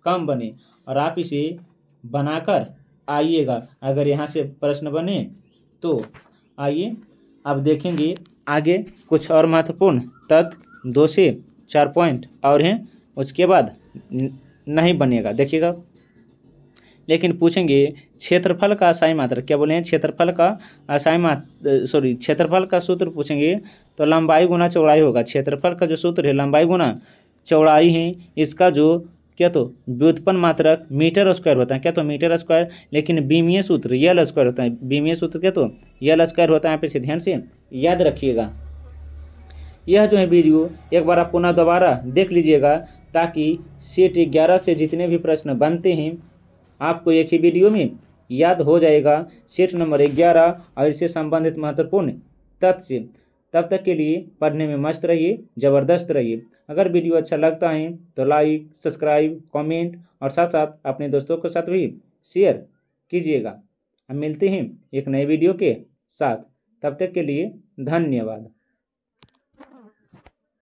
कम बने, और आप इसे बनाकर आइएगा। अगर यहाँ से प्रश्न बने तो आइए अब देखेंगे आगे कुछ और महत्वपूर्ण तथ्य 2 से 4 पॉइंट और हैं, उसके बाद नहीं बनेगा, देखिएगा। लेकिन पूछेंगे क्षेत्रफल का असाई मात्रक, क्या बोले हैं, क्षेत्रफल का असाई क्षेत्रफल का सूत्र पूछेंगे तो लंबाई गुना चौड़ाई होगा। क्षेत्रफल का जो सूत्र है लंबाई गुना चौड़ाई है। इसका जो क्या तो व्युत्पन्न मात्रक मीटर स्क्वायर होता है, क्या तो मीटर स्क्वायर। लेकिन बीमीय सूत्र यल स्क्वायर होता है, बीमीय सूत्र क्या तो यल स्क्वायर होता है। यहाँ पे से ध्यान से याद रखिएगा। यह जो है वीडियो एक बार आप पुनः दोबारा देख लीजिएगा, ताकि सेट 11 से जितने भी प्रश्न बनते हैं आपको एक ही वीडियो में याद हो जाएगा। सेट नंबर 11 और इससे संबंधित महत्वपूर्ण तथ्य। तब तक के लिए पढ़ने में मस्त रहिए, ज़बरदस्त रहिए। अगर वीडियो अच्छा लगता है तो लाइक, सब्सक्राइब, कमेंट और साथ साथ अपने दोस्तों के साथ भी शेयर कीजिएगा। हम मिलते हैं एक नए वीडियो के साथ, तब तक के लिए धन्यवाद।